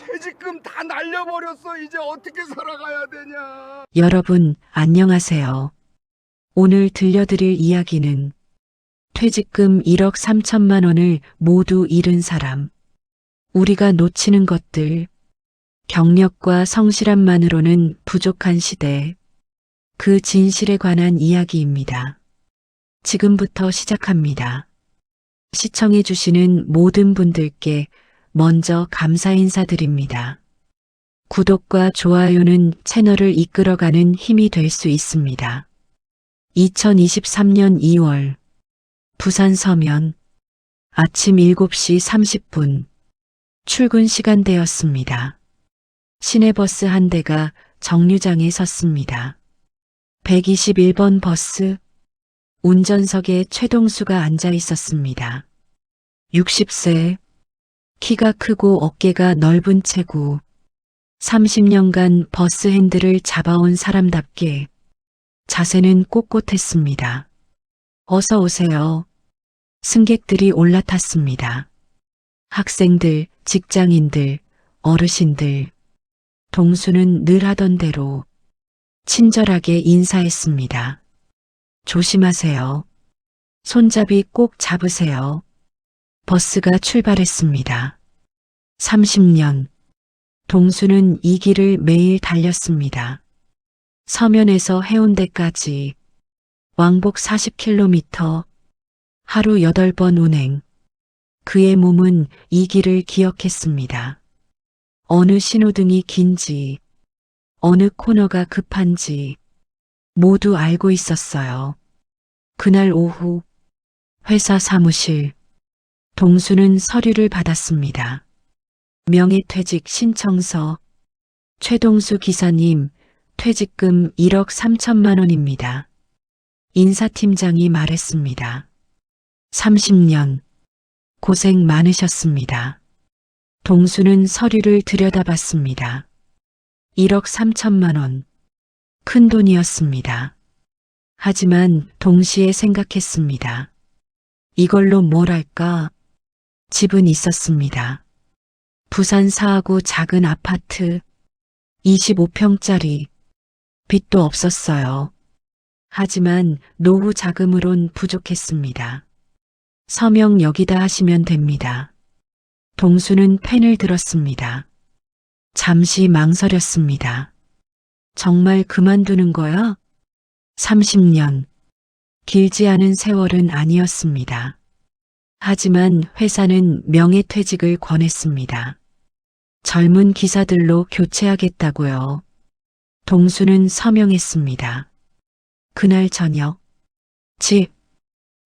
퇴직금 다 날려버렸어. 이제 어떻게 살아가야 되냐. 여러분, 안녕하세요. 오늘 들려드릴 이야기는 퇴직금 1억 3천만 원을 모두 잃은 사람, 우리가 놓치는 것들, 경력과 성실함만으로는 부족한 시대, 그 진실에 관한 이야기입니다. 지금부터 시작합니다. 시청해주시는 모든 분들께 먼저 감사 인사드립니다. 구독과 좋아요는 채널을 이끌어가는 힘이 될 수 있습니다. 2023년 2월 부산 서면 아침 7시 30분 출근 시간대였습니다. 시내버스 한 대가 정류장에 섰습니다. 121번 버스 운전석에 최동수가 앉아 있었습니다. 60세, 키가 크고 어깨가 넓은 체구, 30년간 버스 핸들을 잡아온 사람답게 자세는 꼿꼿했습니다. 어서 오세요. 승객들이 올라탔습니다. 학생들, 직장인들, 어르신들. 동수는 늘 하던 대로 친절하게 인사했습니다. 조심하세요. 손잡이 꼭 잡으세요. 버스가 출발했습니다. 30년. 동수는 이 길을 매일 달렸습니다. 서면에서 해운대까지 왕복 40km, 하루 8번 운행. 그의 몸은 이 길을 기억했습니다. 어느 신호등이 긴지, 어느 코너가 급한지 모두 알고 있었어요. 그날 오후 회사 사무실, 동수는 서류를 받았습니다. 명예퇴직 신청서, 최동수 기사님, 퇴직금 1억 3천만 원입니다. 인사팀장이 말했습니다. 30년 고생 많으셨습니다. 동수는 서류를 들여다봤습니다. 1억 3천만 원, 큰 돈이었습니다. 하지만 동시에 생각했습니다. 이걸로 뭘 할까? 집은 있었습니다. 부산 사하구 작은 아파트, 25평짜리, 빚도 없었어요. 하지만 노후 자금으론 부족했습니다. 서명 여기다 하시면 됩니다. 동수는 펜을 들었습니다. 잠시 망설였습니다. 정말 그만두는 거야? 30년. 길지 않은 세월은 아니었습니다. 하지만 회사는 명예퇴직을 권했습니다. 젊은 기사들로 교체하겠다고요. 동수는 서명했습니다. 그날 저녁, 집,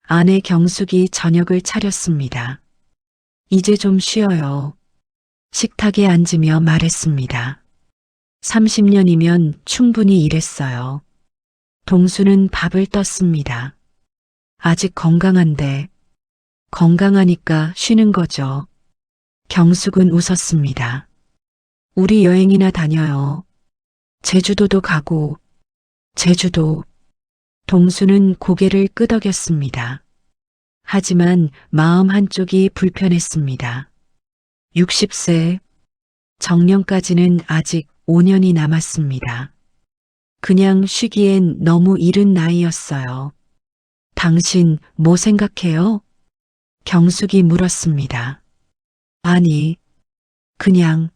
아내 경숙이 저녁을 차렸습니다. 이제 좀 쉬어요. 식탁에 앉으며 말했습니다. 30년이면 충분히 일했어요. 동수는 밥을 떴습니다. 아직 건강한데, 건강하니까 쉬는 거죠. 경숙은 웃었습니다. 우리 여행이나 다녀요. 제주도도 가고, 제주도. 동수는 고개를 끄덕였습니다. 하지만 마음 한쪽이 불편했습니다. 60세, 정년까지는 아직 5년이 남았습니다. 그냥 쉬기엔 너무 이른 나이였어요. 당신 뭐 생각해요? 경숙이 물었습니다. 아니, 그냥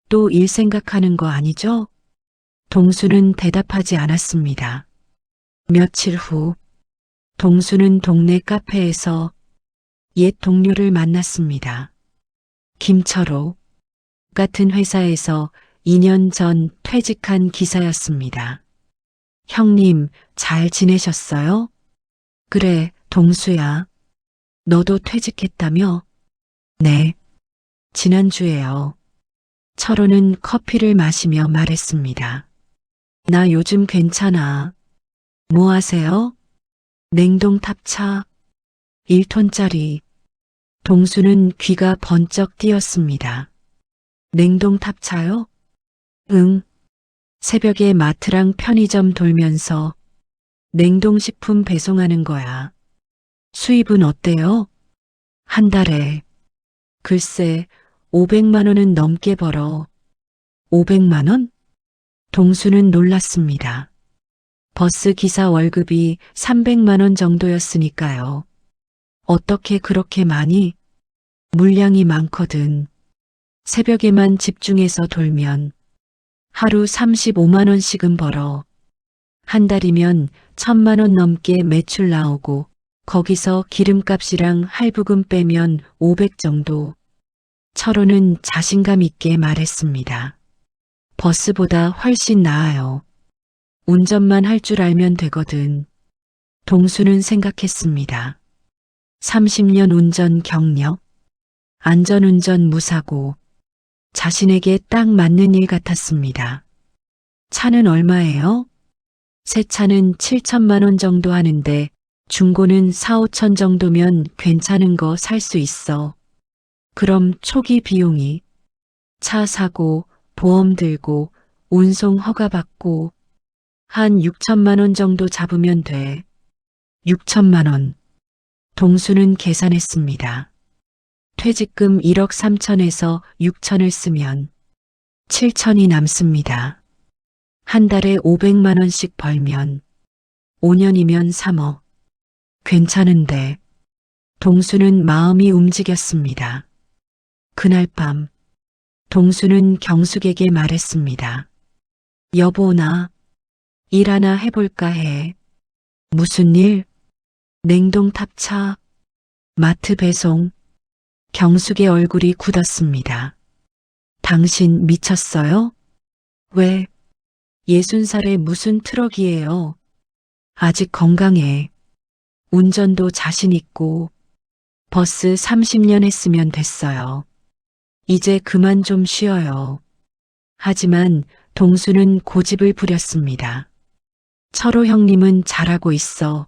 또 일 생각하는 거 아니죠? 동수는 대답하지 않았습니다. 며칠 후, 동수는 동네 카페에서 옛 동료를 만났습니다. 김철호 같은 회사에서 2년 전 퇴직한 기사였습니다. 형님, 잘 지내셨어요? 그래, 동수야. 너도 퇴직했다며? 네, 지난주에요. 철호는 커피를 마시며 말했습니다. 나 요즘 괜찮아. 뭐 하세요? 냉동 탑차 1톤짜리. 동수는 귀가 번쩍 띄었습니다. 냉동 탑차요? 응. 새벽에 마트랑 편의점 돌면서 냉동식품 배송하는 거야. 수입은 어때요? 한 달에. 글쎄, 500만 원은 넘게 벌어. 500만 원? 동수는 놀랐습니다. 버스 기사 월급이 300만 원 정도였으니까요. 어떻게 그렇게 많이? 물량이 많거든. 새벽에만 집중해서 돌면 하루 35만 원씩은 벌어. 한 달이면 1000만 원 넘게 매출 나오고 거기서 기름값이랑 할부금 빼면 500 정도. 철호는 자신감 있게 말했습니다. 버스보다 훨씬 나아요. 운전만 할 줄 알면 되거든. 동수는 생각했습니다. 30년 운전 경력, 안전운전 무사고, 자신에게 딱 맞는 일 같았습니다. 차는 얼마예요? 새 차는 7천만 원 정도 하는데 중고는 4, 5천 정도면 괜찮은 거 살 수 있어. 그럼 초기 비용이 차 사고, 보험 들고, 운송 허가 받고 한 6천만 원 정도 잡으면 돼. 6천만 원. 동수는 계산했습니다. 퇴직금 1억 3천에서 6천을 쓰면 7천이 남습니다. 한 달에 500만 원씩 벌면 5년이면 3억. 괜찮은데. 동수는 마음이 움직였습니다. 그날 밤 동수는 경숙에게 말했습니다. 여보, 나 일 하나 해볼까 해. 무슨 일? 냉동 탑차, 마트 배송. 경숙의 얼굴이 굳었습니다. 당신 미쳤어요? 왜? 60살에 무슨 트럭이에요? 아직 건강해. 운전도 자신 있고 버스 30년 했으면 됐어요. 이제 그만 좀 쉬어요. 하지만 동수는 고집을 부렸습니다. 철호 형님은 잘하고 있어.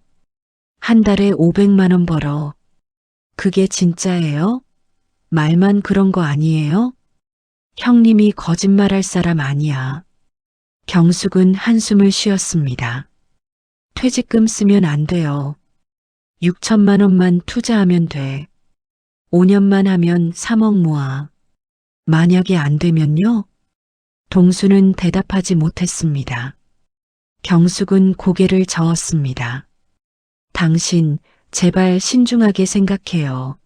한 달에 500만 원 벌어. 그게 진짜예요? 말만 그런 거 아니에요? 형님이 거짓말할 사람 아니야. 경숙은 한숨을 쉬었습니다. 퇴직금 쓰면 안 돼요. 6천만 원만 투자하면 돼. 5년만 하면 3억 모아. 만약에 안 되면요? 동수는 대답하지 못했습니다. 경숙은 고개를 저었습니다. 당신 제발 신중하게 생각해요.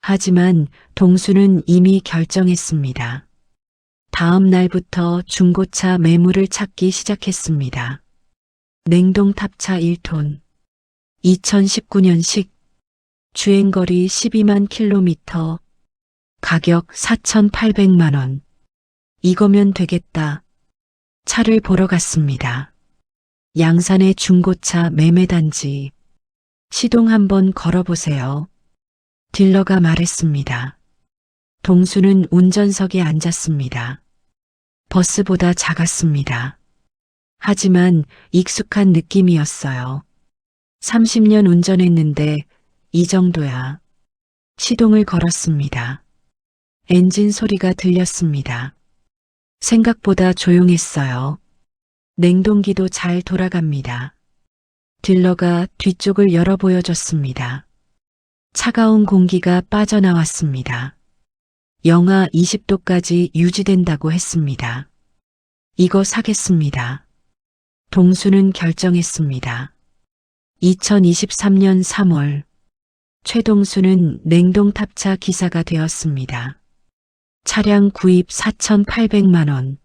하지만 동수는 이미 결정했습니다. 다음 날부터 중고차 매물을 찾기 시작했습니다. 냉동 탑차 1톤. 2019년식. 주행거리 12만 킬로미터. 가격 4,800만 원. 이거면 되겠다. 차를 보러 갔습니다. 양산의 중고차 매매단지. 시동 한번 걸어보세요. 딜러가 말했습니다. 동수는 운전석에 앉았습니다. 버스보다 작았습니다. 하지만 익숙한 느낌이었어요. 30년 운전했는데 이 정도야. 시동을 걸었습니다. 엔진 소리가 들렸습니다. 생각보다 조용했어요. 냉동기도 잘 돌아갑니다. 딜러가 뒤쪽을 열어 보여줬습니다. 차가운 공기가 빠져나왔습니다. 영하 20도까지 유지된다고 했습니다. 이거 사겠습니다. 동수는 결정했습니다. 2023년 3월 최동수는 냉동탑차 기사가 되었습니다. 차량 구입 4,800만 원,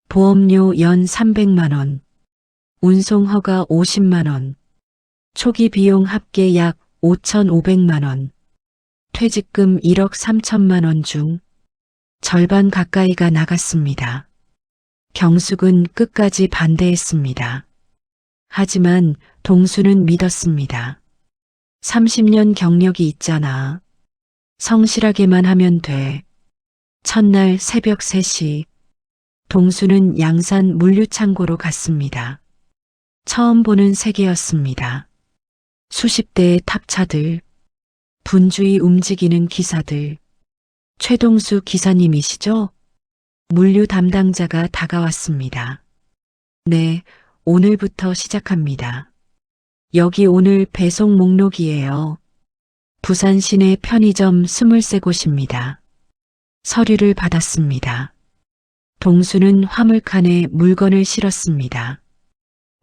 보험료 연 300만 원, 운송허가 50만 원, 초기 비용 합계 약 5,500만 원, 퇴직금 1억 3천만 원 중 절반 가까이가 나갔습니다. 경숙은 끝까지 반대했습니다. 하지만 동수는 믿었습니다. 30년 경력이 있잖아. 성실하게만 하면 돼. 첫날 새벽 3시 동수는 양산 물류창고로 갔습니다. 처음 보는 세계였습니다. 수십 대의 탑차들, 분주히 움직이는 기사들. 최동수 기사님이시죠? 물류 담당자가 다가왔습니다. 네, 오늘부터 시작합니다. 여기 오늘 배송 목록이에요. 부산 시내 편의점 23곳입니다. 서류를 받았습니다. 동수는 화물칸에 물건을 실었습니다.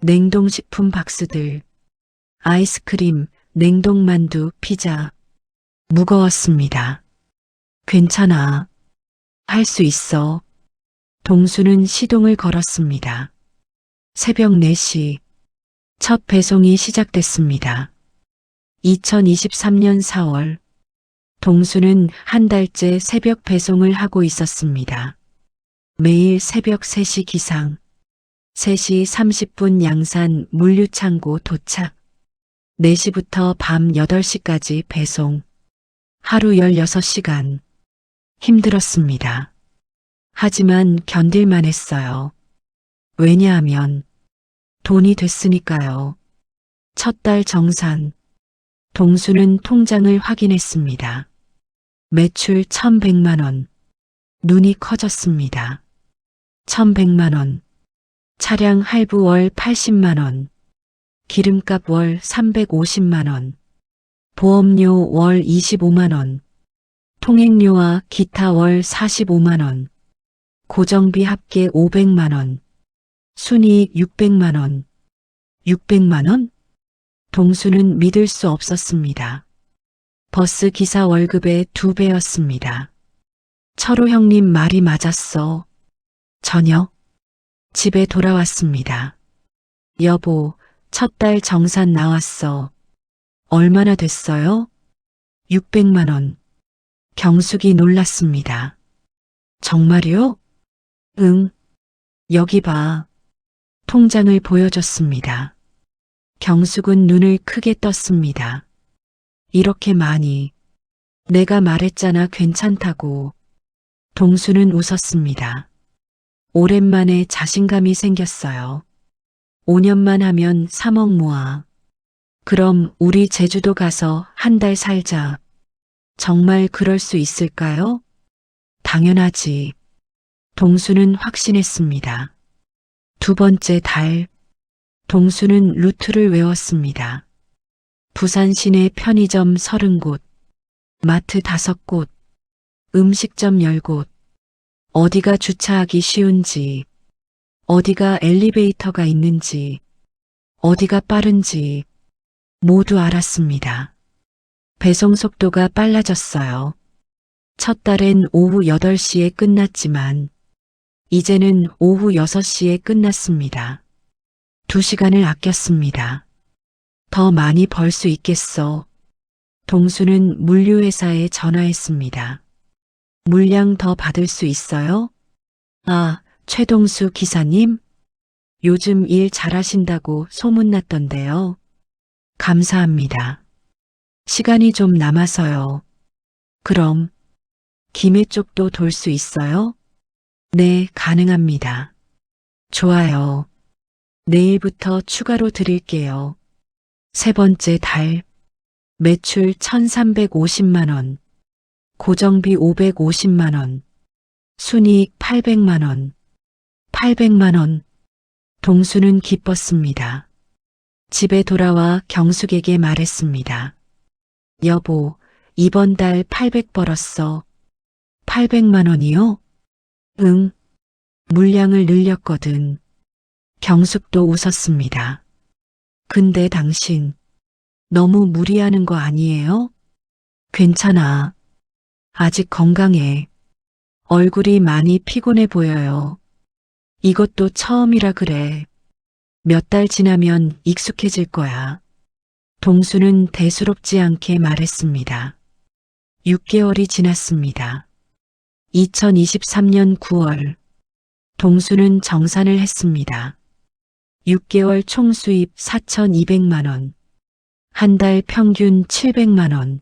냉동식품 박스들, 아이스크림, 냉동만두, 피자. 무거웠습니다. 괜찮아. 할 수 있어. 동수는 시동을 걸었습니다. 새벽 4시 첫 배송이 시작됐습니다. 2023년 4월 동수는 한 달째 새벽 배송을 하고 있었습니다. 매일 새벽 3시 기상, 3시 30분 양산 물류창고 도착, 4시부터 밤 8시까지 배송, 하루 16시간. 힘들었습니다. 하지만 견딜만 했어요. 왜냐하면 돈이 됐으니까요. 첫 달 정산. 동수는 통장을 확인했습니다. 매출 1,100만 원. 눈이 커졌습니다. 1,100만 원. 차량 할부 월 80만 원. 기름값 월 350만 원. 보험료 월 25만 원. 통행료와 기타 월 45만 원. 고정비 합계 500만 원. 순이익 600만 원. 600만 원? 동수는 믿을 수 없었습니다. 버스 기사 월급의 2배였습니다. 철호 형님 말이 맞았어. 저녁 집에 돌아왔습니다. 여보, 첫 달 정산 나왔어. 얼마나 됐어요? 600만 원. 경숙이 놀랐습니다. 정말요? 응. 여기 봐. 통장을 보여줬습니다. 경숙은 눈을 크게 떴습니다. 이렇게 많이. 내가 말했잖아 괜찮다고. 동수는 웃었습니다. 오랜만에 자신감이 생겼어요. 5년만 하면 3억 모아. 그럼 우리 제주도 가서 한 달 살자. 정말 그럴 수 있을까요? 당연하지. 동수는 확신했습니다. 두 번째 달. 동수는 루트를 외웠습니다. 부산 시내 편의점 30곳, 마트 5곳, 음식점 10곳, 어디가 주차하기 쉬운지, 어디가 엘리베이터가 있는지, 어디가 빠른지 모두 알았습니다. 배송 속도가 빨라졌어요. 첫 달엔 오후 8시에 끝났지만 이제는 오후 6시에 끝났습니다. 2시간을 아꼈습니다. 더 많이 벌 수 있겠어. 동수는 물류회사에 전화했습니다. 물량 더 받을 수 있어요? 아, 최동수 기사님? 요즘 일 잘하신다고 소문났던데요. 감사합니다. 시간이 좀 남아서요. 그럼 김해 쪽도 돌 수 있어요? 네, 가능합니다. 좋아요. 내일부터 추가로 드릴게요. 세 번째 달. 매출 1,350만 원. 고정비 550만 원. 순이익 800만 원. 800만 원. 동수는 기뻤습니다. 집에 돌아와 경숙에게 말했습니다. 여보, 이번 달 800 벌었어. 800만 원이요? 응. 물량을 늘렸거든. 경숙도 웃었습니다. 근데 당신 너무 무리하는 거 아니에요? 괜찮아. 아직 건강해. 얼굴이 많이 피곤해 보여요. 이것도 처음이라 그래. 몇 달 지나면 익숙해질 거야. 동수는 대수롭지 않게 말했습니다. 6개월이 지났습니다. 2023년 9월. 동수는 정산을 했습니다. 6개월 총 수입 4,200만 원. 한 달 평균 700만 원.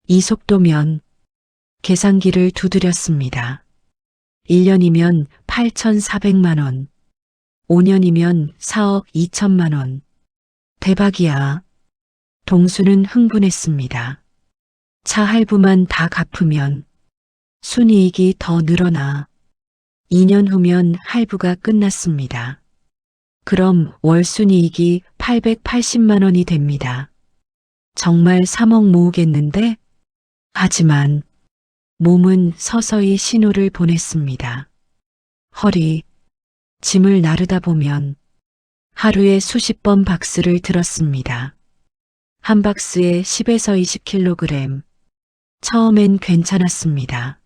이 속도면 계산기를 두드렸습니다. 1년이면 8,400만 원. 5년이면 4억 2천만 원. 대박이야. 동수는 흥분했습니다. 차 할부만 다 갚으면 순이익이 더 늘어나. 2년 후면 할부가 끝났습니다. 그럼 월 순이익이 880만 원이 됩니다. 정말 3억 모으겠는데? 하지만 몸은 서서히 신호를 보냈습니다. 허리, 짐을 나르다 보면 하루에 수십 번 박스를 들었습니다. 한 박스에 10에서 20kg. 처음엔 괜찮았습니다.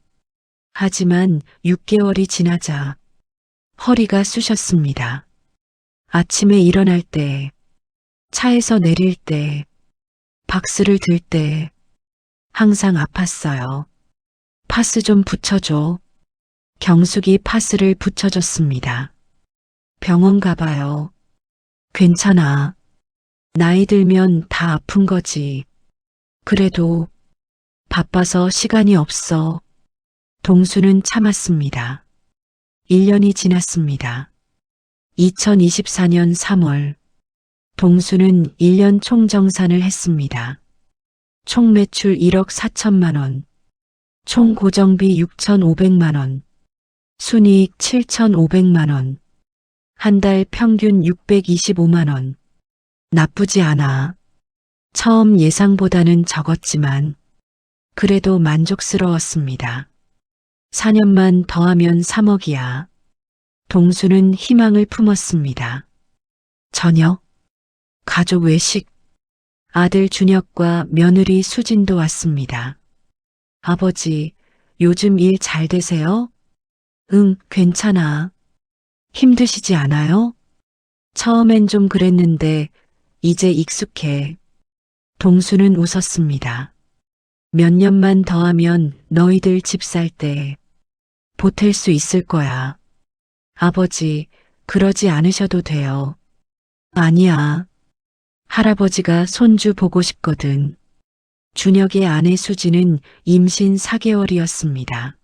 하지만 6개월이 지나자 허리가 쑤셨습니다. 아침에 일어날 때, 차에서 내릴 때, 박스를 들 때 항상 아팠어요. 파스 좀 붙여줘. 경숙이 파스를 붙여줬습니다. 병원 가봐요. 괜찮아. 나이 들면 다 아픈 거지. 그래도 바빠서 시간이 없어. 동수는 참았습니다. 1년이 지났습니다. 2024년 3월, 동수는 1년 총정산을 했습니다. 총 매출 1억 4천만 원, 총 고정비 6,500만 원, 순이익 7,500만 원, 한 달 평균 625만 원. 나쁘지 않아. 처음 예상보다는 적었지만 그래도 만족스러웠습니다. 4년만 더하면 3억이야. 동수는 희망을 품었습니다. 저녁, 가족 외식, 아들 준혁과 며느리 수진도 왔습니다. 아버지, 요즘 일 잘 되세요? 응, 괜찮아. 힘드시지 않아요? 처음엔 좀 그랬는데 이제 익숙해. 동수는 웃었습니다. 몇 년만 더하면 너희들 집 살 때 보탤 수 있을 거야. 아버지, 그러지 않으셔도 돼요. 아니야. 할아버지가 손주 보고 싶거든. 준혁의 아내 수지는 임신 4개월이었습니다.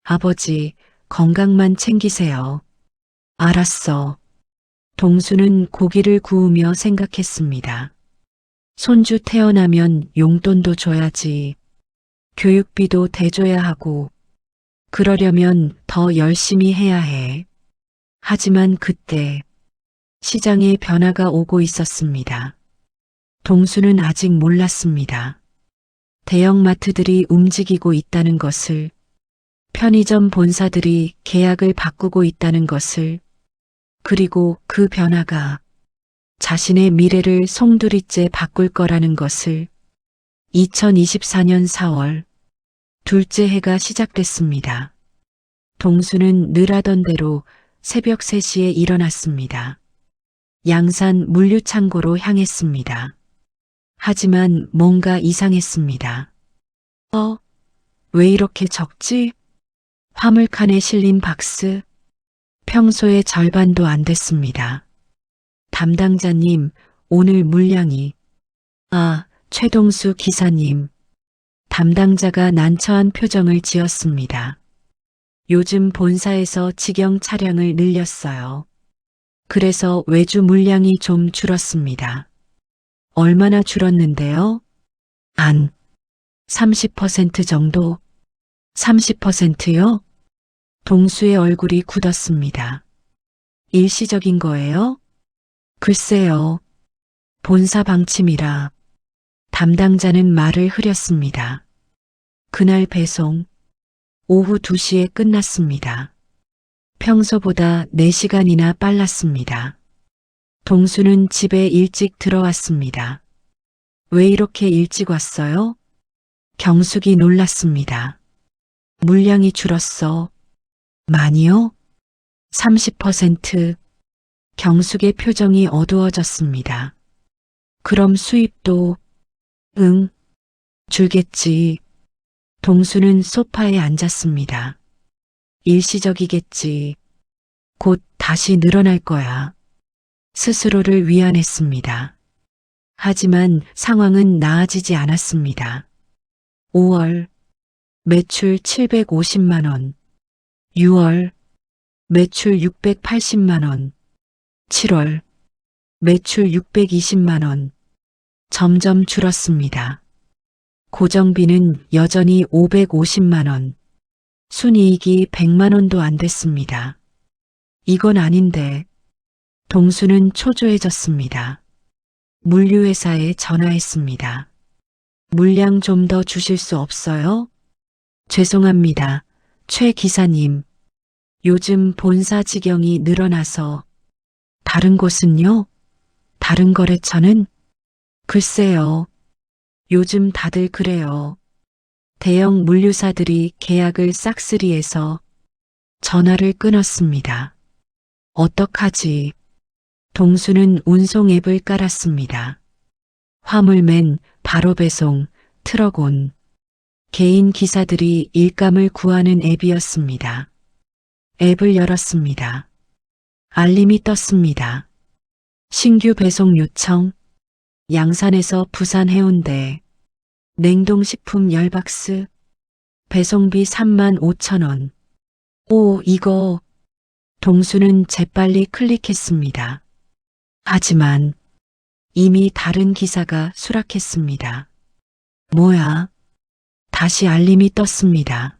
아버지, 건강만 챙기세요. 알았어. 동수는 고기를 구우며 생각했습니다. 손주 태어나면 용돈도 줘야지. 교육비도 대줘야 하고, 그러려면 더 열심히 해야 해. 하지만 그때 시장에 변화가 오고 있었습니다. 동수는 아직 몰랐습니다. 대형마트들이 움직이고 있다는 것을, 편의점 본사들이 계약을 바꾸고 있다는 것을, 그리고 그 변화가 자신의 미래를 송두리째 바꿀 거라는 것을. 2024년 4월, 둘째 해가 시작됐습니다. 동수는 늘 하던 대로 새벽 3시에 일어났습니다. 양산 물류창고로 향했습니다. 하지만 뭔가 이상했습니다. 왜 이렇게 적지? 화물칸에 실린 박스, 평소의 절반도 안 됐습니다. 담당자님, 오늘 물량이. 최동수 기사님. 담당자가 난처한 표정을 지었습니다. 요즘 본사에서 직영 차량을 늘렸어요. 그래서 외주 물량이 좀 줄었습니다. 얼마나 줄었는데요? 30% 정도? 30%요? 동수의 얼굴이 굳었습니다. 일시적인 거예요? 글쎄요. 본사 방침이라. 담당자는 말을 흐렸습니다. 그날 배송 오후 2시에 끝났습니다. 평소보다 4시간이나 빨랐습니다. 동수는 집에 일찍 들어왔습니다. 왜 이렇게 일찍 왔어요? 경숙이 놀랐습니다. 물량이 줄었어. 많이요? 30%. 경숙의 표정이 어두워졌습니다. 그럼 수입도? 응, 줄겠지. 동수는 소파에 앉았습니다. 일시적이겠지. 곧 다시 늘어날 거야. 스스로를 위안했습니다. 하지만 상황은 나아지지 않았습니다. 5월, 매출 750만 원. 6월, 매출 680만 원. 7월, 매출 620만 원. 점점 줄었습니다. 고정비는 여전히 550만 원. 순이익이 100만 원도 안 됐습니다. 이건 아닌데. 동수는 초조해졌습니다. 물류회사에 전화했습니다. 물량 좀 더 주실 수 없어요? 죄송합니다. 최 기사님. 요즘 본사 직영이 늘어나서. 다른 곳은요? 다른 거래처는? 글쎄요. 요즘 다들 그래요. 대형 물류사들이 계약을 싹쓸이해서 전화를 끊었습니다. 어떡하지? 동수는 운송 앱을 깔았습니다. 화물맨, 바로 배송, 트럭온. 개인 기사들이 일감을 구하는 앱이었습니다. 앱을 열었습니다. 알림이 떴습니다. 신규 배송 요청. 양산에서 부산 해운대. 냉동식품 10박스. 배송비 35,000원. 오, 이거. 동수는 재빨리 클릭했습니다. 하지만 이미 다른 기사가 수락했습니다. 뭐야? 다시 알림이 떴습니다.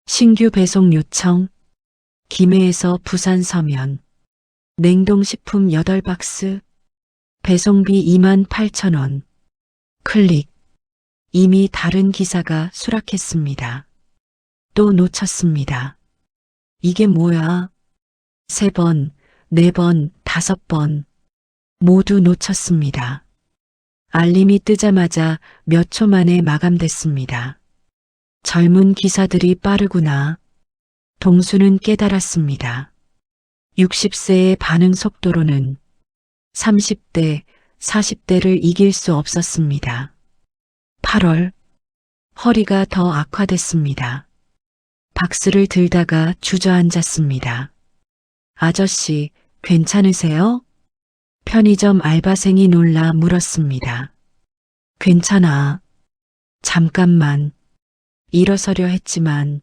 신규 배송 요청. 김해에서 부산 서면. 냉동식품 8박스. 배송비 28,000원. 클릭. 이미 다른 기사가 수락했습니다. 또 놓쳤습니다. 이게 뭐야? 3번, 4번, 5번. 모두 놓쳤습니다. 알림이 뜨자마자 몇 초 만에 마감됐습니다. 젊은 기사들이 빠르구나. 동수는 깨달았습니다. 60세의 반응 속도로는 30대, 40대를 이길 수 없었습니다. 8월, 허리가 더 악화됐습니다. 박스를 들다가 주저앉았습니다. 아저씨, 괜찮으세요? 편의점 알바생이 놀라 물었습니다. 괜찮아. 잠깐만. 일어서려 했지만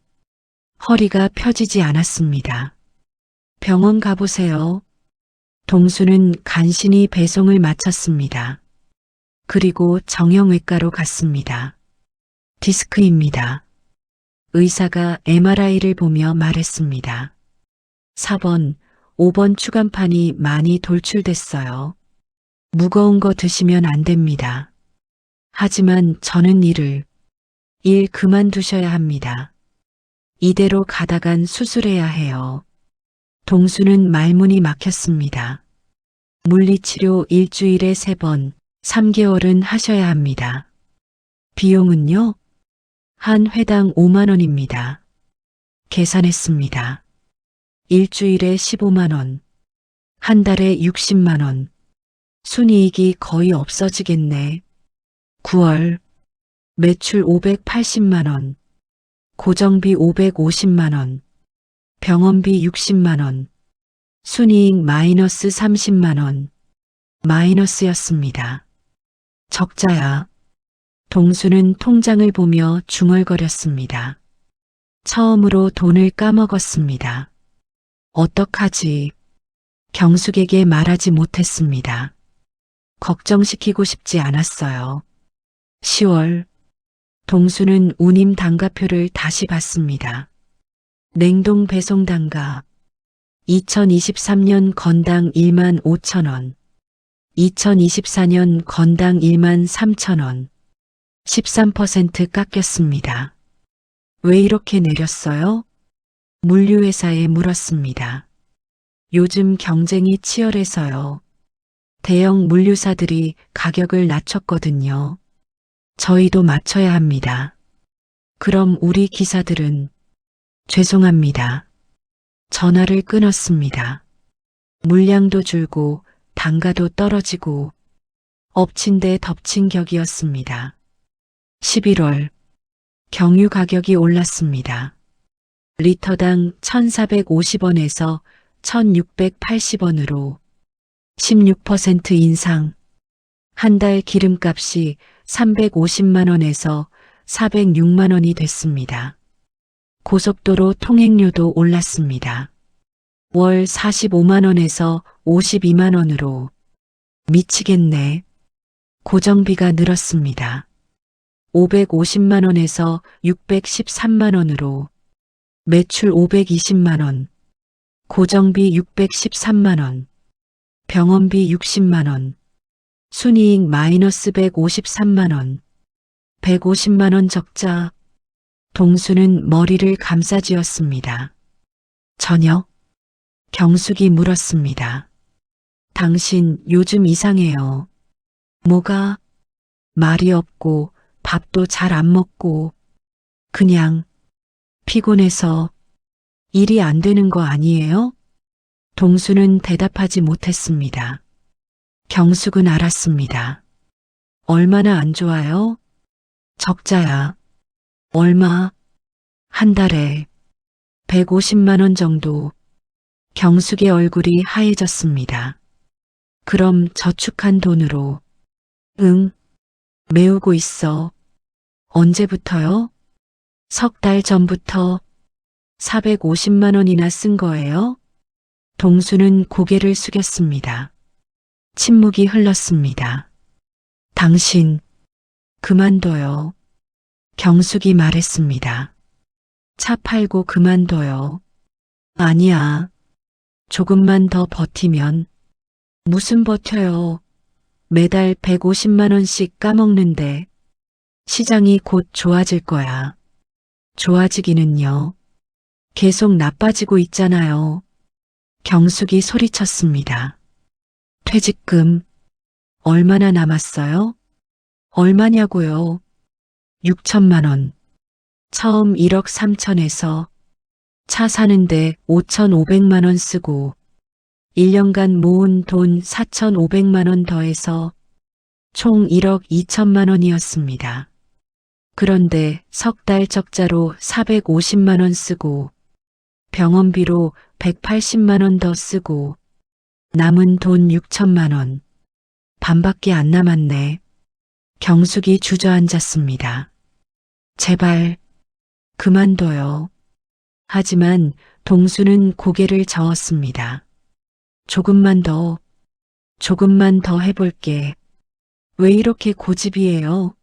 허리가 펴지지 않았습니다. 병원 가보세요. 동수는 간신히 배송을 마쳤습니다. 그리고 정형외과로 갔습니다. 디스크입니다. 의사가 MRI를 보며 말했습니다. 4번, 5번 추간판이 많이 돌출됐어요. 무거운 거 드시면 안 됩니다. 하지만 저는 일 그만두셔야 합니다. 이대로 가다간 수술해야 해요. 동수는 말문이 막혔습니다. 물리치료 일주일에 3번, 3개월은 하셔야 합니다. 비용은요? 한 회당 5만 원입니다. 계산했습니다. 일주일에 15만 원, 한 달에 60만 원. 순이익이 거의 없어지겠네. 9월, 매출 580만 원, 고정비 550만 원, 병원비 60만 원, 순이익 마이너스 30만 원, 마이너스였습니다. 적자야. 동수는 통장을 보며 중얼거렸습니다. 처음으로 돈을 까먹었습니다. 어떡하지? 경숙에게 말하지 못했습니다. 걱정시키고 싶지 않았어요. 10월, 동수는 운임 단가표를 다시 봤습니다. 냉동 배송 단가 2023년 건당 1만 5천 원, 2024년 건당 1만 3천 원, 13% 깎였습니다. 왜 이렇게 내렸어요? 물류회사에 물었습니다. 요즘 경쟁이 치열해서요. 대형 물류사들이 가격을 낮췄거든요. 저희도 맞춰야 합니다. 그럼 우리 기사들은? 죄송합니다. 전화를 끊었습니다. 물량도 줄고 단가도 떨어지고 엎친 데 덮친 격이었습니다. 11월, 경유 가격이 올랐습니다. 리터당 1,450원에서 1,680원으로 16% 인상. 한 달 기름값이 350만 원에서 406만 원이 됐습니다. 고속도로 통행료도 올랐습니다. 월 45만 원에서 52만 원으로. 미치겠네. 고정비가 늘었습니다. 550만 원에서 613만 원으로. 매출 520만 원. 고정비 613만 원. 병원비 60만 원. 순이익 마이너스 153만 원. 150만 원 적자. 동수는 머리를 감싸쥐었습니다. 저녁? 경숙이 물었습니다. 당신 요즘 이상해요. 뭐가? 말이 없고 밥도 잘 안 먹고 그냥 피곤해서 일이 안 되는 거 아니에요? 동수는 대답하지 못했습니다. 경숙은 알았습니다. 얼마나 안 좋아요? 적자야. 얼마? 한 달에 150만 원 정도. 경숙의 얼굴이 하얘졌습니다. 그럼 저축한 돈으로. 응, 메우고 있어. 언제부터요? 석 달 전부터 450만 원이나 쓴 거예요? 동수는 고개를 숙였습니다. 침묵이 흘렀습니다. 당신, 그만둬요. 경숙이 말했습니다. 차 팔고 그만둬요. 아니야. 조금만 더 버티면. 무슨 버텨요. 매달 150만 원씩 까먹는데 시장이 곧 좋아질 거야. 좋아지기는요. 계속 나빠지고 있잖아요. 경숙이 소리쳤습니다. 퇴직금 얼마나 남았어요? 얼마냐고요? 6천만 원. 처음 1억 3천에서 차 사는데 5,500만 원 쓰고 1년간 모은 돈 4,500만 원 더해서 총 1억 2천만 원이었습니다. 그런데 석 달 적자로 450만 원 쓰고 병원비로 180만 원 더 쓰고 남은 돈 6천만 원. 반밖에 안 남았네. 경숙이 주저앉았습니다. 제발 그만둬요. 하지만 동수는 고개를 저었습니다. 조금만 더 해볼게. 왜 이렇게 고집이에요?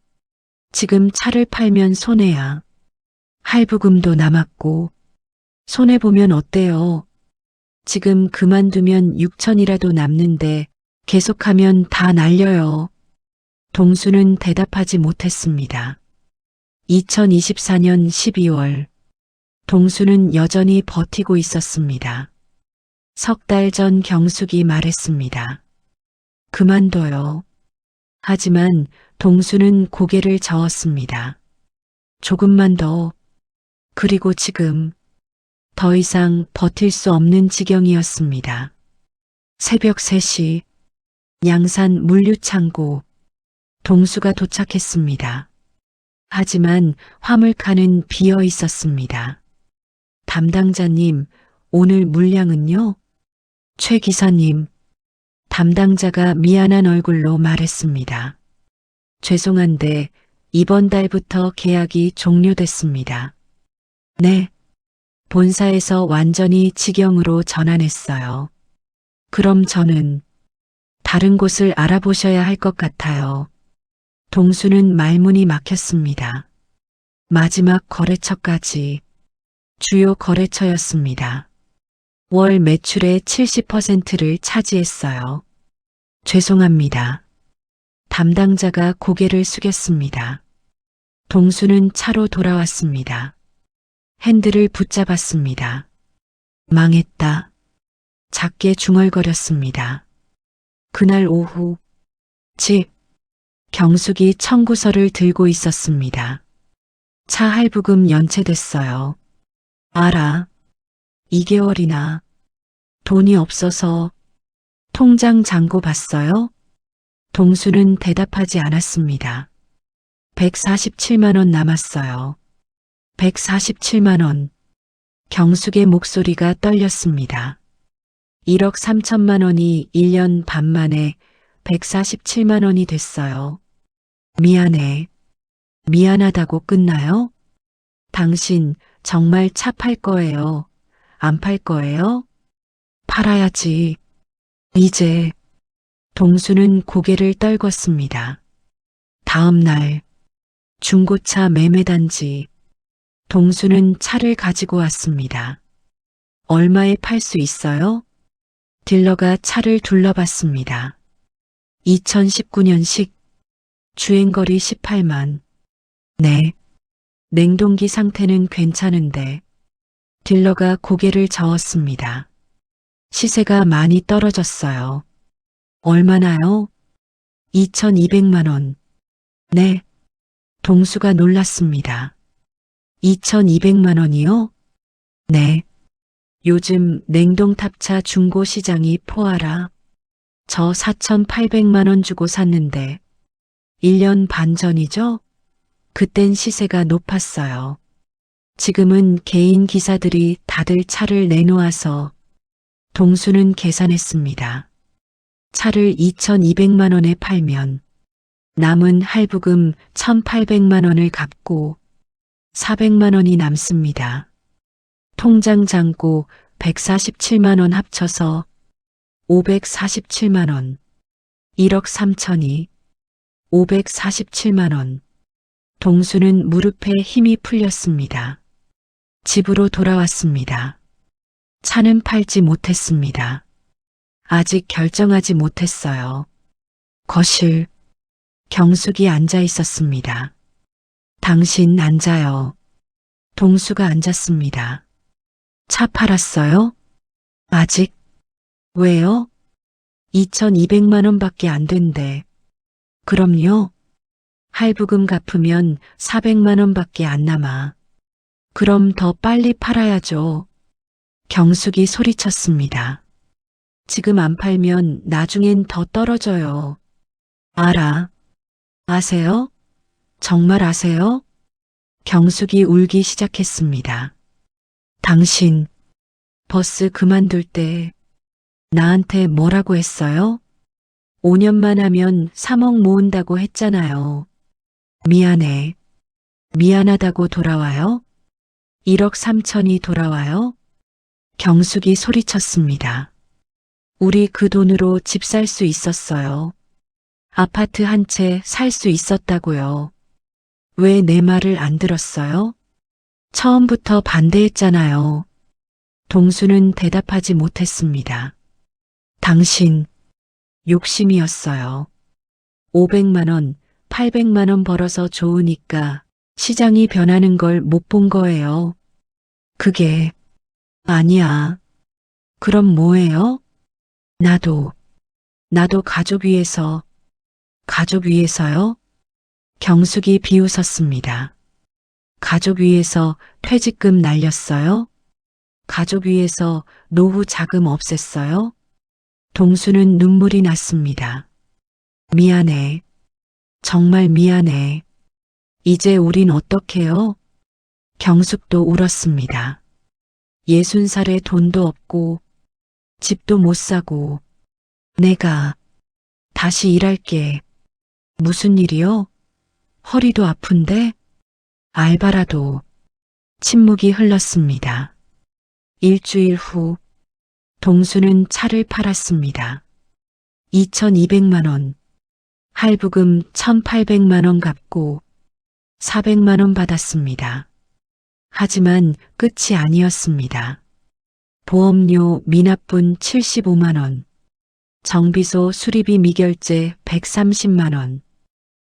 지금 차를 팔면 손해야. 할부금도 남았고 손해보면 어때요? 지금 그만두면 6천이라도 남는데 계속하면 다 날려요. 동수는 대답하지 못했습니다. 2024년 12월 동수는 여전히 버티고 있었습니다. 석 달 전 경숙이 말했습니다. 그만둬요. 하지만 동수는 고개를 저었습니다. 조금만 더. 그리고 지금 더 이상 버틸 수 없는 지경이었습니다. 새벽 3시 양산 물류창고 동수가 도착했습니다. 하지만 화물칸은 비어 있었습니다. 담당자님, 오늘 물량은요? 최 기사님, 담당자가 미안한 얼굴로 말했습니다. 죄송한데 이번 달부터 계약이 종료됐습니다. 네. 본사에서 완전히 직영으로 전환했어요. 그럼 저는 다른 곳을 알아보셔야 할 것 같아요. 동수는 말문이 막혔습니다. 마지막 거래처까지 주요 거래처였습니다. 월 매출의 70%를 차지했어요. 죄송합니다. 담당자가 고개를 숙였습니다. 동수는 차로 돌아왔습니다. 핸들을 붙잡았습니다. 망했다. 작게 중얼거렸습니다. 그날 오후 집 경숙이 청구서를 들고 있었습니다. 차 할부금 연체됐어요. 알아. 2개월이나 돈이 없어서 통장 잔고 봤어요? 동수는 대답하지 않았습니다. 147만 원 남았어요. 147만 원. 경숙의 목소리가 떨렸습니다. 1억 3천만 원이 1년 반 만에 147만 원이 됐어요. 미안해. 미안하다고 끝나요? 당신 정말 차 팔 거예요? 안 팔 거예요? 팔아야지. 이제. 동수는 고개를 떨궜습니다. 다음 날 중고차 매매단지. 동수는 차를 가지고 왔습니다. 얼마에 팔 수 있어요? 딜러가 차를 둘러봤습니다. 2019년식 주행거리 18만. 네. 냉동기 상태는 괜찮은데 딜러가 고개를 저었습니다. 시세가 많이 떨어졌어요. 얼마나요? 2,200만 원. 네. 동수가 놀랐습니다. 2,200만 원이요? 네. 요즘 냉동탑차 중고시장이 포하라. 저 4,800만 원 주고 샀는데 1년 반 전이죠? 그땐 시세가 높았어요. 지금은 개인 기사들이 다들 차를 내놓아서 동수는 계산했습니다. 차를 2,200만 원에 팔면 남은 할부금 1,800만 원을 갚고 400만 원이 남습니다. 통장 잔고 147만 원 합쳐서 547만 원, 1억 3천이 547만 원. 동수는 무릎에 힘이 풀렸습니다. 집으로 돌아왔습니다. 차는 팔지 못했습니다. 아직 결정하지 못했어요. 거실, 경숙이 앉아 있었습니다. 당신 앉아요. 동수가 앉았습니다. 차 팔았어요? 아직? 왜요? 2,200만 원밖에 안 된대. 그럼요. 할부금 갚으면 400만 원밖에 안 남아. 그럼 더 빨리 팔아야죠. 경숙이 소리쳤습니다. 지금 안 팔면 나중엔 더 떨어져요. 알아. 아세요? 정말 아세요? 경숙이 울기 시작했습니다. 당신, 버스 그만둘 때 나한테 뭐라고 했어요? 5년만 하면 3억 모은다고 했잖아요. 미안해. 미안하다고 돌아와요? 1억 3천이 돌아와요? 경숙이 소리쳤습니다. 우리 그 돈으로 집 살 수 있었어요. 아파트 한 채 살 수 있었다고요. 왜 내 말을 안 들었어요? 처음부터 반대했잖아요. 동수는 대답하지 못했습니다. 당신, 욕심이었어요. 500만 원, 800만 원 벌어서 좋으니까 시장이 변하는 걸 못 본 거예요. 그게 아니야. 그럼 뭐예요? 나도 가족 위해서요? 경숙이 비웃었습니다. 가족 위해서 퇴직금 날렸어요? 가족 위해서 노후 자금 없앴어요? 동수는 눈물이 났습니다. 미안해. 정말 미안해. 이제 우린 어떡해요? 경숙도 울었습니다. 60살에 돈도 없고 집도 못 사고 내가 다시 일할게. 무슨 일이요? 허리도 아픈데? 알바라도. 침묵이 흘렀습니다. 일주일 후 동수는 차를 팔았습니다. 2,200만 원. 할부금 1,800만 원 갚고 400만 원 받았습니다. 하지만 끝이 아니었습니다. 보험료 미납분 75만 원, 정비소 수리비 미결제 130만 원,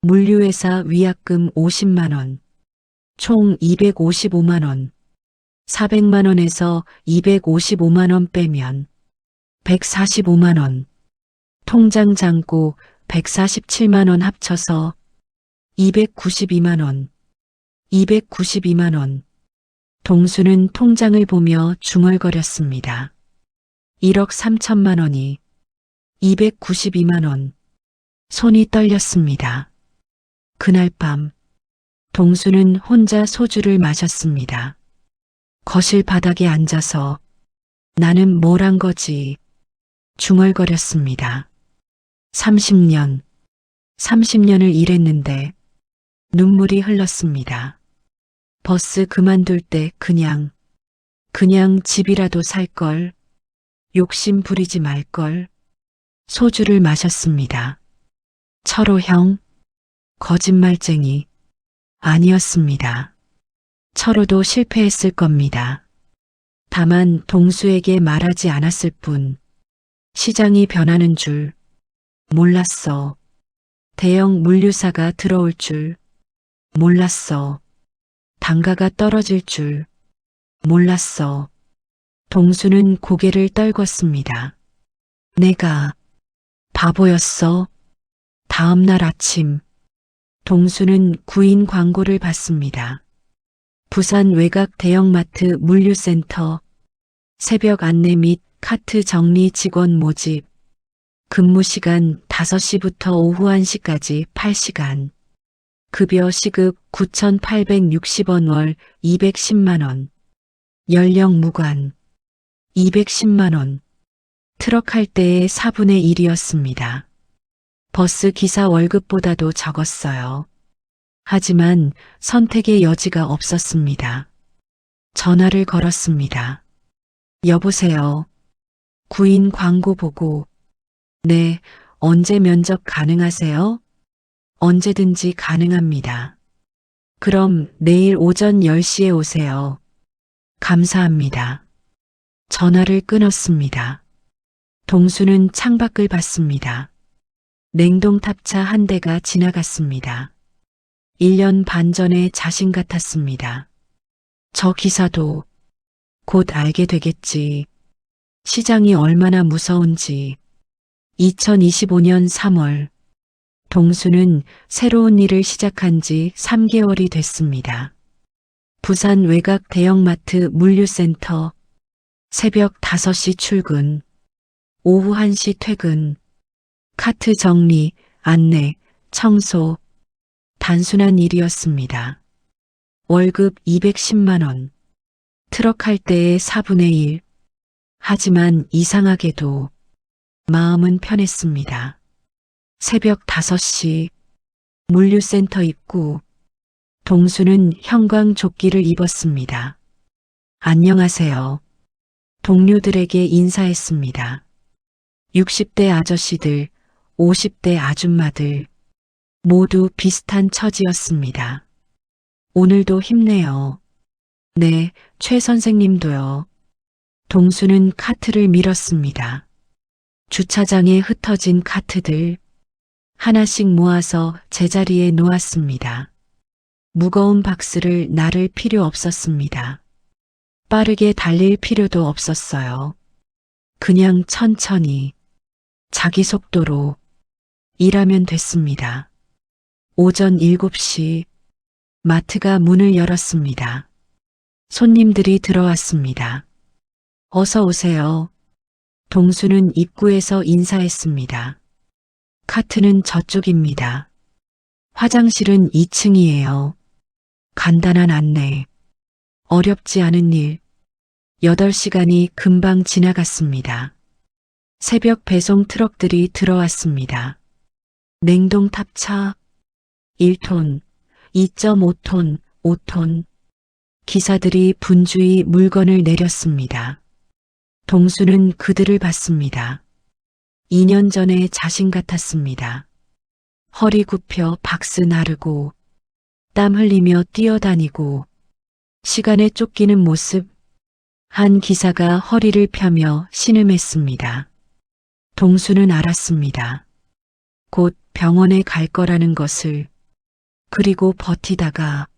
물류회사 위약금 50만 원, 총 255만 원, 400만 원에서 255만 원 빼면 145만 원, 통장 잔고 147만 원 합쳐서 292만 원, 292만 원. 동수는 통장을 보며 중얼거렸습니다. 1억 3천만 원이 292만 원. 손이 떨렸습니다. 그날 밤 동수는 혼자 소주를 마셨습니다. 거실 바닥에 앉아서 나는 뭘 한 거지 중얼거렸습니다. 30년을 일했는데 눈물이 흘렀습니다. 버스 그만둘 때 그냥 집이라도 살걸. 욕심 부리지 말걸. 소주를 마셨습니다. 철호 형, 거짓말쟁이 아니었습니다. 철호도 실패했을 겁니다. 다만 동수에게 말하지 않았을 뿐. 시장이 변하는 줄 몰랐어. 대형 물류사가 들어올 줄 몰랐어. 단가가 떨어질 줄 몰랐어. 동수는 고개를 떨궜습니다. 내가 바보였어. 다음 날 아침, 동수는 구인 광고를 받습니다. 부산 외곽 대형마트 물류센터, 새벽 안내 및 카트 정리 직원 모집, 근무 시간 5시부터 오후 1시까지 8시간, 급여 시급 9,860원 월 210만 원, 연령 무관, 210만 원, 트럭 할 때의 4분의 1이었습니다. 버스 기사 월급보다도 적었어요. 하지만 선택의 여지가 없었습니다. 전화를 걸었습니다. 여보세요. 구인 광고 보고. 네, 언제 면접 가능하세요? 언제든지 가능합니다. 그럼 내일 오전 10시에 오세요. 감사합니다. 전화를 끊었습니다. 동수는 창밖을 봤습니다. 냉동탑차 한 대가 지나갔습니다. 1년 반 전의 자신 같았습니다. 저 기사도 곧 알게 되겠지. 시장이 얼마나 무서운지. 2025년 3월, 동수는 새로운 일을 시작한 지 3개월이 됐습니다. 부산 외곽 대형마트 물류센터, 새벽 5시 출근, 오후 1시 퇴근, 카트 정리, 안내, 청소, 단순한 일이었습니다. 월급 210만 원, 트럭 할 때의 4분의 1. 하지만 이상하게도 마음은 편했습니다. 새벽 5시, 물류센터 입구, 동수는 형광조끼를 입었습니다. 안녕하세요. 동료들에게 인사했습니다. 60대 아저씨들, 50대 아줌마들, 모두 비슷한 처지였습니다. 오늘도 힘내요. 네, 최 선생님도요. 동수는 카트를 밀었습니다. 주차장에 흩어진 카트들, 하나씩 모아서 제자리에 놓았습니다. 무거운 박스를 나를 필요 없었습니다. 빠르게 달릴 필요도 없었어요. 그냥 천천히, 자기 속도로 일하면 됐습니다. 오전 7시, 마트가 문을 열었습니다. 손님들이 들어왔습니다. 어서 오세요. 동수는 입구에서 인사했습니다. 카트는 저쪽입니다. 화장실은 2층이에요. 간단한 안내. 어렵지 않은 일. 8시간이 금방 지나갔습니다. 새벽 배송 트럭들이 들어왔습니다. 냉동탑차 1톤, 2.5톤, 5톤. 기사들이 분주히 물건을 내렸습니다. 동수는 그들을 봤습니다. 2년 전의 자신 같았습니다. 허리 굽혀 박스 나르고 땀 흘리며 뛰어다니고 시간에 쫓기는 모습. 한 기사가 허리를 펴며 신음했습니다. 동수는 알았습니다. 곧 병원에 갈 거라는 것을, 그리고 버티다가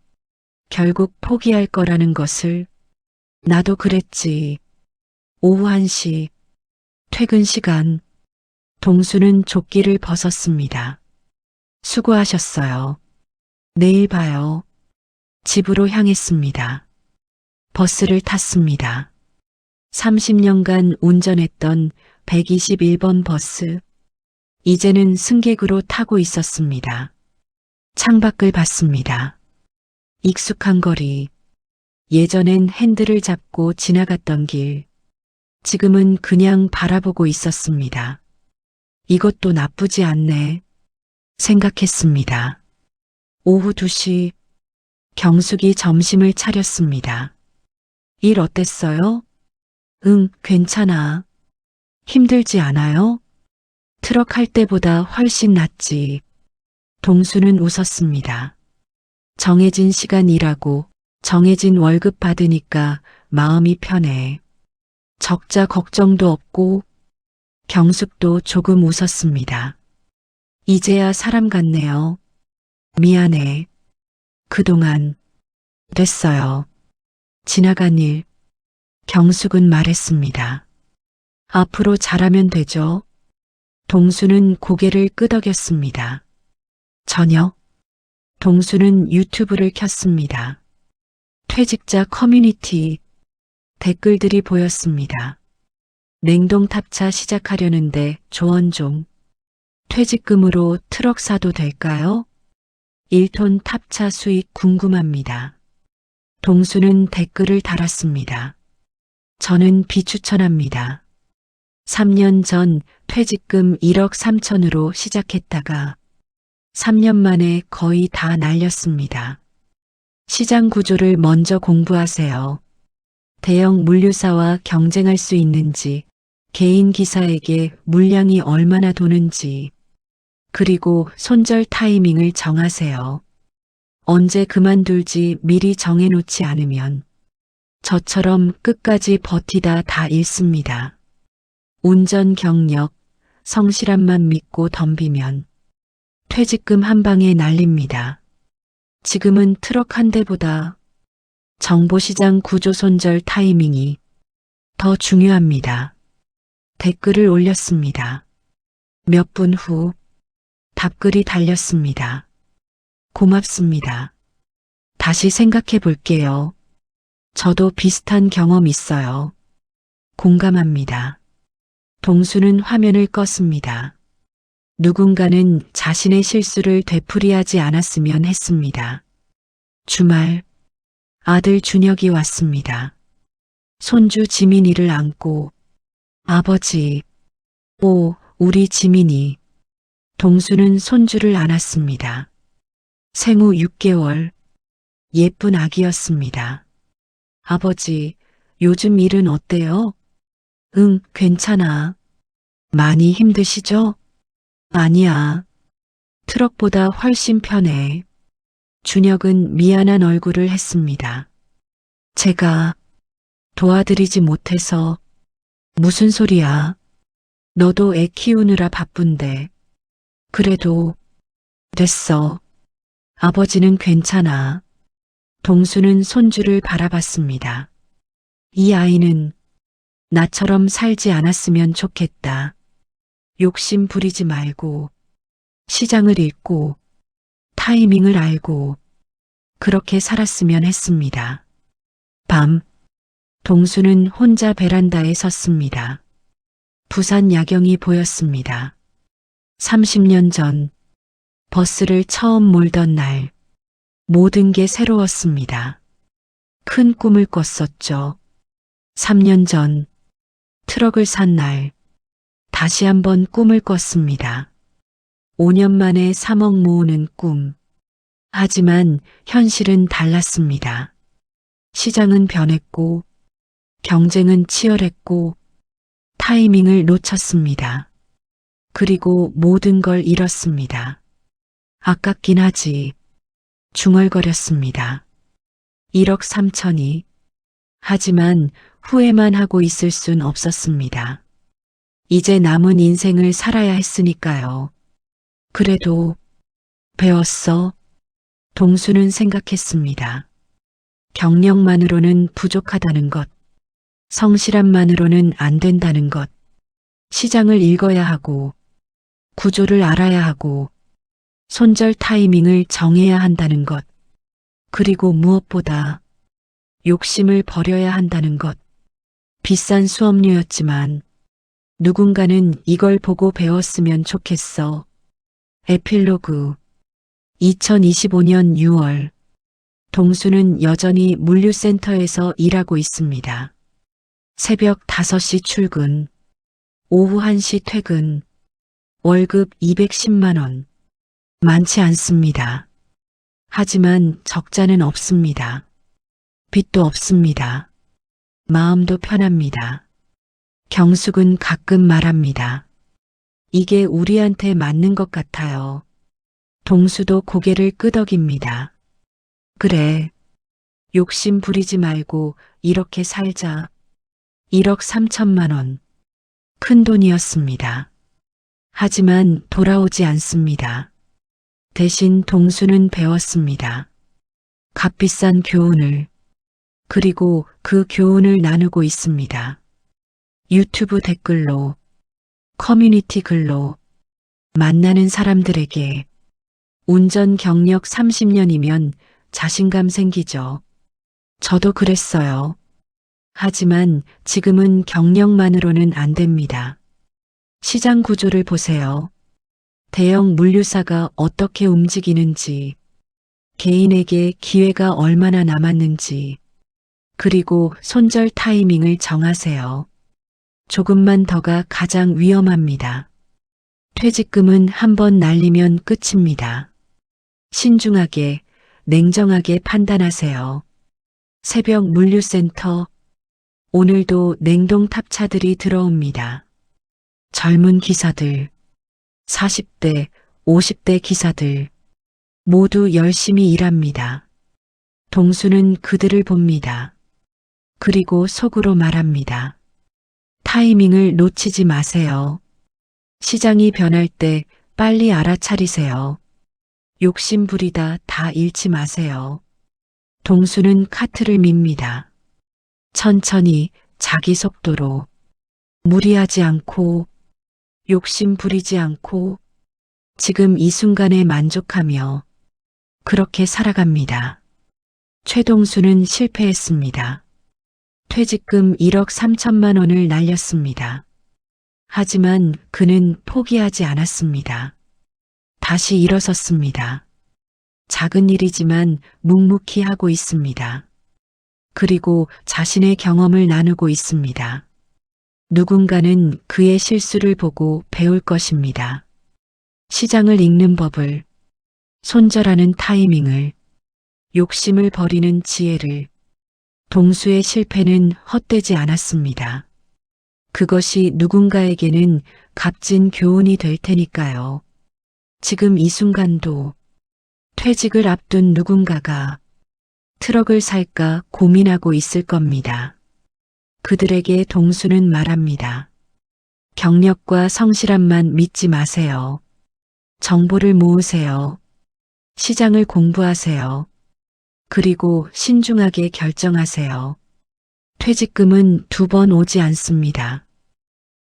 결국 포기할 거라는 것을. 나도 그랬지. 오후 1시, 퇴근 시간. 동수는 조끼를 벗었습니다. 수고하셨어요. 내일 봐요. 집으로 향했습니다. 버스를 탔습니다. 30년간 운전했던 121번 버스. 이제는 승객으로 타고 있었습니다. 창밖을 봤습니다. 익숙한 거리. 예전엔 핸들을 잡고 지나갔던 길. 지금은 그냥 바라보고 있었습니다. 이것도 나쁘지 않네. 생각했습니다. 오후 2시, 경숙이 점심을 차렸습니다. 일 어땠어요? 응, 괜찮아. 힘들지 않아요? 트럭 할 때보다 훨씬 낫지. 동수는 웃었습니다. 정해진 시간 일하고 정해진 월급 받으니까 마음이 편해. 적자 걱정도 없고. 경숙도 조금 웃었습니다. 이제야 사람 같네요. 미안해. 그동안 됐어요. 지나간 일, 경숙은 말했습니다. 앞으로 잘하면 되죠. 동수는 고개를 끄덕였습니다. 저녁, 동수는 유튜브를 켰습니다. 퇴직자 커뮤니티, 댓글들이 보였습니다. 냉동 탑차 시작하려는데 조언 좀. 퇴직금으로 트럭 사도 될까요? 1톤 탑차 수익 궁금합니다. 동수는 댓글을 달았습니다. 저는 비추천합니다. 3년 전 퇴직금 1억 3천으로 시작했다가 3년 만에 거의 다 날렸습니다. 시장 구조를 먼저 공부하세요. 대형 물류사와 경쟁할 수 있는지, 개인 기사에게 물량이 얼마나 도는지, 그리고 손절 타이밍을 정하세요. 언제 그만둘지 미리 정해놓지 않으면 저처럼 끝까지 버티다 다 잃습니다. 운전 경력, 성실함만 믿고 덤비면 퇴직금 한 방에 날립니다. 지금은 트럭 한 대보다 정보시장 구조 손절 타이밍이 더 중요합니다. 댓글을 올렸습니다. 몇 분 후 답글이 달렸습니다. 고맙습니다. 다시 생각해 볼게요. 저도 비슷한 경험 있어요. 공감합니다. 동수는 화면을 껐습니다. 누군가는 자신의 실수를 되풀이하지 않았으면 했습니다. 주말, 아들 준혁이 왔습니다. 손주 지민이를 안고, 아버지, 오, 우리 지민이. 동수는 손주를 안았습니다. 생후 6개월, 예쁜 아기였습니다. 아버지, 요즘 일은 어때요? 응, 괜찮아. 많이 힘드시죠? 아니야. 트럭보다 훨씬 편해. 준혁은 미안한 얼굴을 했습니다. 제가 도와드리지 못해서. 무슨 소리야? 너도 애 키우느라 바쁜데. 그래도 됐어. 아버지는 괜찮아. 동수는 손주를 바라봤습니다. 이 아이는 나처럼 살지 않았으면 좋겠다. 욕심 부리지 말고, 시장을 읽고, 타이밍을 알고, 그렇게 살았으면 했습니다. 밤, 동수는 혼자 베란다에 섰습니다. 부산 야경이 보였습니다. 30년 전, 버스를 처음 몰던 날, 모든 게 새로웠습니다. 큰 꿈을 꿨었죠. 3년 전, 트럭을 산 날, 다시 한번 꿈을 꿨습니다. 5년 만에 3억 모으는 꿈. 하지만 현실은 달랐습니다. 시장은 변했고, 경쟁은 치열했고, 타이밍을 놓쳤습니다. 그리고 모든 걸 잃었습니다. 아깝긴 하지. 중얼거렸습니다. 1억 3천이. 하지만 후회만 하고 있을 순 없었습니다. 이제 남은 인생을 살아야 했으니까요. 그래도 배웠어. 동수는 생각했습니다. 경력만으로는 부족하다는 것, 성실함만으로는 안 된다는 것, 시장을 읽어야 하고, 구조를 알아야 하고, 손절 타이밍을 정해야 한다는 것, 그리고 무엇보다 욕심을 버려야 한다는 것. 비싼 수업료였지만 누군가는 이걸 보고 배웠으면 좋겠어. 에필로그 2025년 6월 동수는 여전히 물류센터에서 일하고 있습니다. 새벽 5시 출근, 오후 1시 퇴근, 월급 210만 원. 많지 않습니다. 하지만 적자는 없습니다. 빚도 없습니다. 마음도 편합니다. 경숙은 가끔 말합니다. 이게 우리한테 맞는 것 같아요. 동수도 고개를 끄덕입니다. 그래. 욕심 부리지 말고 이렇게 살자. 1억 3천만 원. 큰 돈이었습니다. 하지만 돌아오지 않습니다. 대신 동수는 배웠습니다. 값비싼 교훈을, 그리고 그 교훈을 나누고 있습니다. 유튜브 댓글로, 커뮤니티 글로, 만나는 사람들에게. 운전 경력 30년이면 자신감 생기죠. 저도 그랬어요. 하지만 지금은 경력만으로는 안 됩니다. 시장 구조를 보세요. 대형 물류사가 어떻게 움직이는지, 개인에게 기회가 얼마나 남았는지, 그리고 손절 타이밍을 정하세요. 조금만 더가 가장 위험합니다. 퇴직금은 한번 날리면 끝입니다. 신중하게, 냉정하게 판단하세요. 새벽 물류센터. 오늘도 냉동 탑차들이 들어옵니다. 젊은 기사들, 40대, 50대 기사들, 모두 열심히 일합니다. 동수는 그들을 봅니다. 그리고 속으로 말합니다. 타이밍을 놓치지 마세요. 시장이 변할 때 빨리 알아차리세요. 욕심 부리다 다 잃지 마세요. 동수는 카트를 밉니다. 천천히 자기 속도로, 무리하지 않고, 욕심 부리지 않고, 지금 이 순간에 만족하며 그렇게 살아갑니다. 최동수는 실패했습니다. 퇴직금 1억 3천만 원을 날렸습니다. 하지만 그는 포기하지 않았습니다. 다시 일어섰습니다. 작은 일이지만 묵묵히 하고 있습니다. 그리고 자신의 경험을 나누고 있습니다. 누군가는 그의 실수를 보고 배울 것입니다. 시장을 읽는 법을, 손절하는 타이밍을, 욕심을 버리는 지혜를. 동수의 실패는 헛되지 않았습니다. 그것이 누군가에게는 값진 교훈이 될 테니까요. 지금 이 순간도 퇴직을 앞둔 누군가가 트럭을 살까 고민하고 있을 겁니다. 그들에게 동수는 말합니다. 경력과 성실함만 믿지 마세요. 정보를 모으세요. 시장을 공부하세요. 그리고 신중하게 결정하세요. 퇴직금은 2번 오지 않습니다.